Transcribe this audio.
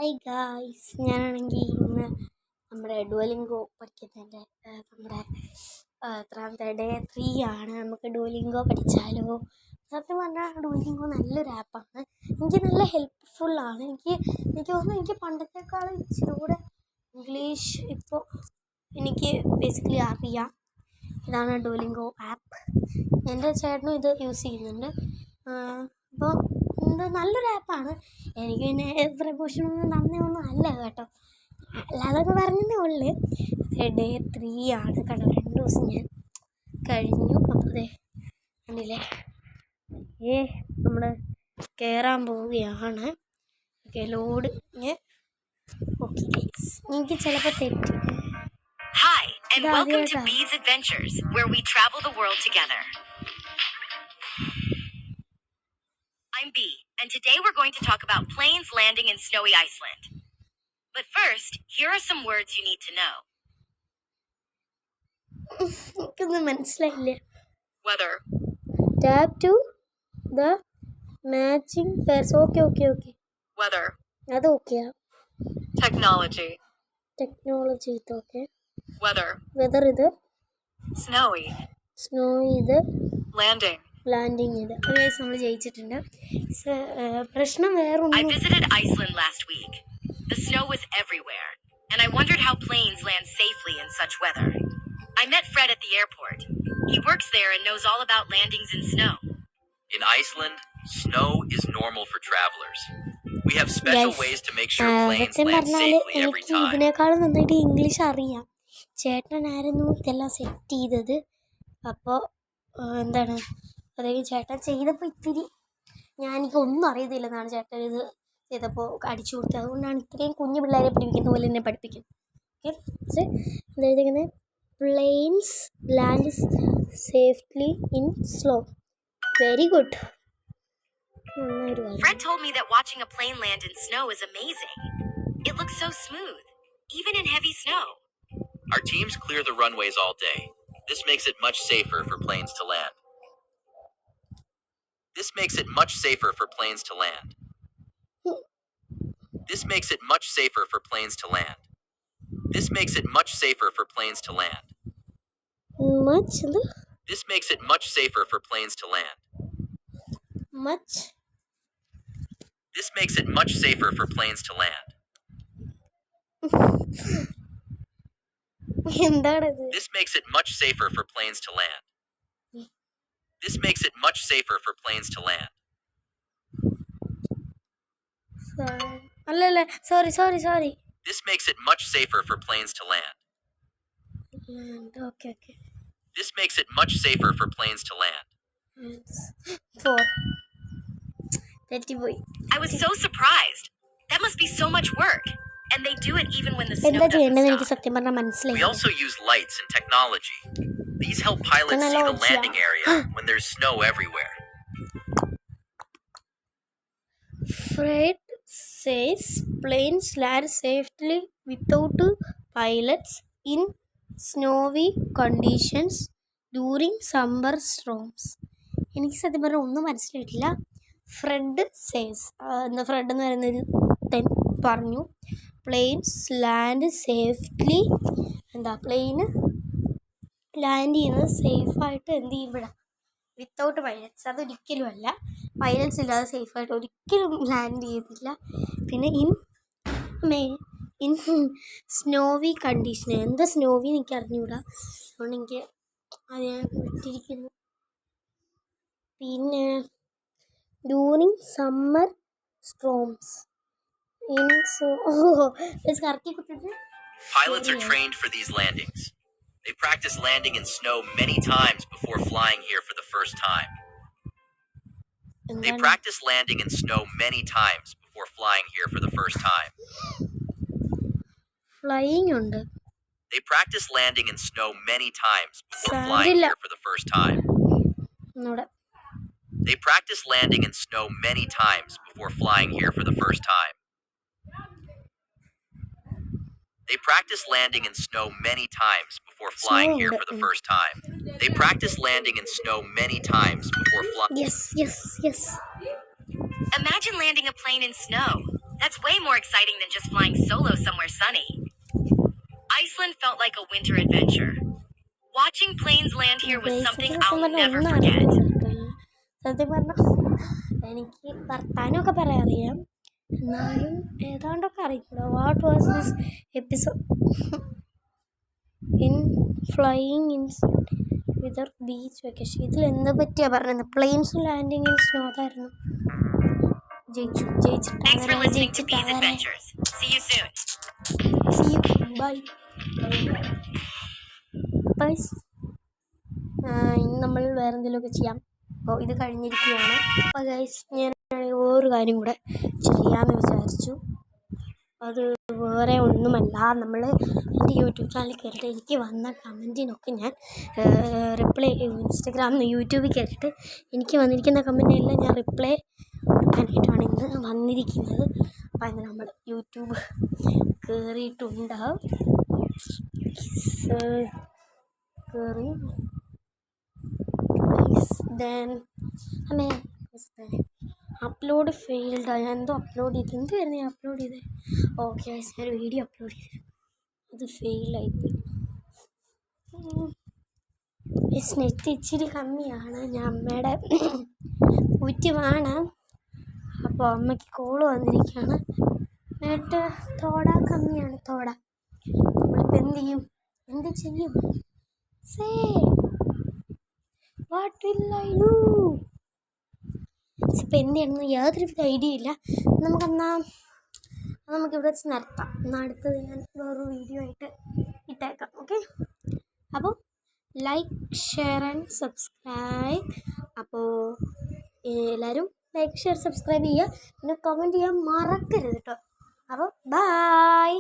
Hi guys, ഞാനാണെങ്കിൽ ഇന്ന് നമ്മുടെ ഡുവലിംഗോ പഠിക്കുന്നതിൻ്റെ നമ്മുടെ എത്രാമത്തെ ഡേ 3 ആണ്. നമുക്ക് ഡുവലിംഗോ പഠിച്ചാലോ? സത്യം പറഞ്ഞാൽ ഡുവലിംഗോ നല്ലൊരു ആപ്പാണ്. എനിക്ക് നല്ല ഹെൽപ്ഫുള്ളാണ്. എനിക്ക് തോന്നുന്നു എനിക്ക് പണ്ടത്തെക്കാളും ഇച്ചിരി കൂടെ ഇംഗ്ലീഷ് ഇപ്പോൾ എനിക്ക് ബേസിക്കലി അറിയാം. ഇതാണ് ഡുവലിംഗോ ആപ്പ്. എൻ്റെ ചേട്ടനും ഇത് യൂസ് ചെയ്യുന്നുണ്ട്. അപ്പോൾ ഇത് നല്ലൊരു ആപ്പാണ്. എനിക്ക് പിന്നെ പ്രമോഷനൊന്നും നന്ദിയൊന്നും അല്ല കേട്ടോ, അല്ലാതൊക്കെ പറഞ്ഞതേ ഉള്ളു. ഡേ 3 ആണ് കേട്ടോ. 2 ദിവസം ഞാൻ കഴിഞ്ഞു. അപ്പോൾ അതെ കണ്ടില്ലേ, നമ്മൾ കയറാൻ പോവുകയാണ്. Okay, load. ഓക്കെ ഗൈസ്, എനിക്ക് ചിലപ്പോൾ തെറ്റി. Hi, and welcome to Bee's Adventures, where we travel the world together. I'm Bee, and today we're going to talk about planes landing in snowy Iceland. But first, here are some words you need to know. എനിക്കൊന്നും മനസ്സിലായില്ല. Weather. Tap to the matching pairs. Okay. Weather. അത് ഓക്കെയാ. Technology. Technology ഇത് okay. Weather. Weather ഇത്. Snowy. Snow ഇത്. Landing. Landing ഇത്. നമ്മൾ ജയിച്ചിട്ടുണ്ട്. പ്രശ്നം വേറൊന്നും. I visited Iceland last week. The snow was everywhere, and I wondered how planes land safely in such weather. I met Fred at the airport. He works there and knows all about landings in snow. In Iceland, snow is normal for travelers. We have special ways to make sure planes land safely every time. ഇതിനേക്കാളും നന്നായിട്ട് English അറിയാം. ചേട്ടനായിരുന്നു ഇതെല്ലാം set ചെയ്തത്. അപ്പോൾ എന്താണ് അതായത് ചേട്ടൻ ചെയ്തപ്പോൾ ഇത്തിരി എനിക്കൊന്നും അറിയത്തില്ലെന്നാണ് ചേട്ടൻ ഇത് ചെയ്തപ്പോൾ അടിച്ചു കൊടുത്തത്. അതുകൊണ്ടാണ് ഇത്രയും കുഞ്ഞു പിള്ളേരെ പഠിപ്പിക്കുന്ന പോലെ തന്നെ പഠിപ്പിക്കുന്നത്. ഓക്കെ, എന്താ planes land safely in slow. Very good. Fred told me that watching a plane land in snow is amazing. It looks so smooth, even in heavy snow. Our teams clear the runways all day. This makes it much safer for planes to land. This makes it much safer for planes to land. This makes it much safer for planes to land. This makes it much safer for planes to land. This makes it much safer for planes to land. Much. This makes it much safer for planes to land. എന്താണത്? This makes it much safer for planes to land. This makes it much safer for planes to land. അല്ലല്ല, sorry. This makes it much safer for planes to land. Okay. This makes it much safer for planes to land. 4. തെറ്റിപ്പോയി. I was so surprised. That must be so much work. And they do it even when the snow doesn't stop. We also use lights and technology. These help pilots see the landing area when there's snow everywhere. Fred says planes land safely without pilots in snowy conditions during summer storms. എനിക്ക് സത്യം പറഞ്ഞാൽ ഒന്നും മനസ്സിലായിട്ടില്ല. Fred says Fred എന്ന് പറയുന്നൊരു പറഞ്ഞു planes land safely. പ്ലെയിന് land ചെയ്യുന്നത് സേഫായിട്ട് എന്ത് ചെയ്യുമ്പോഴാണ്? Without pilots. അതൊരിക്കലും അല്ല, പൈലറ്റ്സ് ഇല്ലാതെ സേഫായിട്ട് ഒരിക്കലും ലാൻഡ് ചെയ്തില്ല. പിന്നെ ഇൻ സ്നോവി കണ്ടീഷൻ. എന്താ സ്നോവി എനിക്ക് അറിഞ്ഞുകൂടാ, അതുകൊണ്ട് എനിക്ക് അത് ഞാൻ വിട്ടിരിക്കുന്നു. പിന്നെ during summer storms Pilots are trained for these landings. They practice landing in snow many times before flying here for the first time. They practice landing in snow many times before flying here for the first time. Flying ഉണ്ട്. They practice landing in snow many times before flying here for the first time. They practice landing in snow many times before flying here for the first time. They practice landing in snow many times before flying here for the first time. They practice landing in snow many times before flying. Yes. Imagine landing a plane in snow. That's way more exciting than just flying solo somewhere sunny. Iceland felt like a winter adventure. Watching planes land here was something I'll never forget. സത്യം പറഞ്ഞാൽ എനിക്ക് വർത്താനമൊക്കെ പറയാൻ അറിയാം, എന്നാലും ഏതാണ്ടൊക്കെ അറിയില്ല. What was this episode in flying in whether beach vacation? ഇതിൽ എന്താ പറ്റിയാണ് പറയുന്നത്? പ്ലെയിൻസും ലാൻഡിങ് ഇൻ സ്നോ അതായിരുന്നു. Thanks for listening to Bee's Adventures. See you soon. See you. Bye. Guys, ഇന്ന് നമ്മൾ വേറെ എന്തെങ്കിലുമൊക്കെ ചെയ്യാം. അപ്പോൾ ഇത് കഴിഞ്ഞിരിക്കുകയാണ്. അപ്പോൾ ഗൈസ്, ഞാൻ വേറൊരു കാര്യം കൂടെ ചെയ്യാമെന്ന് വിചാരിച്ചു. അത് വേറെ ഒന്നുമല്ല, നമ്മൾ എൻ്റെ യൂട്യൂബ് ചാനലിൽ കയറിയിട്ട് എനിക്ക് വന്ന കമൻറ്റിനൊക്കെ ഞാൻ റിപ്ലൈ, ഇൻസ്റ്റഗ്രാമിൽ യൂട്യൂബിൽ കയറിയിട്ട് എനിക്ക് വന്നിരിക്കുന്ന കമൻറ്റിനെല്ലാം ഞാൻ റിപ്ലൈ കൊടുക്കാനായിട്ടാണ് ഇന്ന് വന്നിരിക്കുന്നത്. അപ്പോൾ അതിന് നമ്മൾ യൂട്യൂബ് കയറിയിട്ടുണ്ടാവും. കയറി ദെൻ അപ്ലോഡ് ഫെയിൽഡ്. ഞാൻ എന്തോ അപ്ലോഡ് ചെയ്ത്, എന്തായിരുന്നു ഞാൻ അപ്ലോഡ് ചെയ്തത്? ഓക്കെ, ഞാനൊരു വീഡിയോ അപ്ലോഡ് ചെയ്തു, അത് ഫെയിലായിപ്പോയി. നെറ്റ് ഇച്ചിരി കമ്മിയാണ്, ഞാൻ അമ്മയുടെ ഊറ്റുമാണ്. അപ്പോൾ അമ്മയ്ക്ക് കോള് വന്നിരിക്കുകയാണ്. നെറ്റ് കമ്മിയാണ്. നമ്മളിപ്പോൾ എന്ത് ചെയ്യും? Say what will I do? ഇപ്പം എന്ത് ചെയ്യണമെന്ന് യാതൊരു ഐഡിയ ഇല്ല. നമുക്കിവിടെ വെച്ച് നിർത്താം. എന്നാൽ അടുത്തത് ഞാൻ വേറൊരു വീഡിയോ ആയിട്ട് ഇട്ടേക്കാം. ഓക്കെ, അപ്പോൾ ലൈക്ക്, ഷെയർ ആൻഡ് സബ്സ്ക്രൈബ്. അപ്പോൾ എല്ലാവരും ലൈക്ക്, ഷെയർ, സബ്സ്ക്രൈബ് ചെയ്യുക. പിന്നെ കമൻറ്റ് ചെയ്യാൻ മറക്കരുത് കേട്ടോ. അപ്പോൾ ബൈ.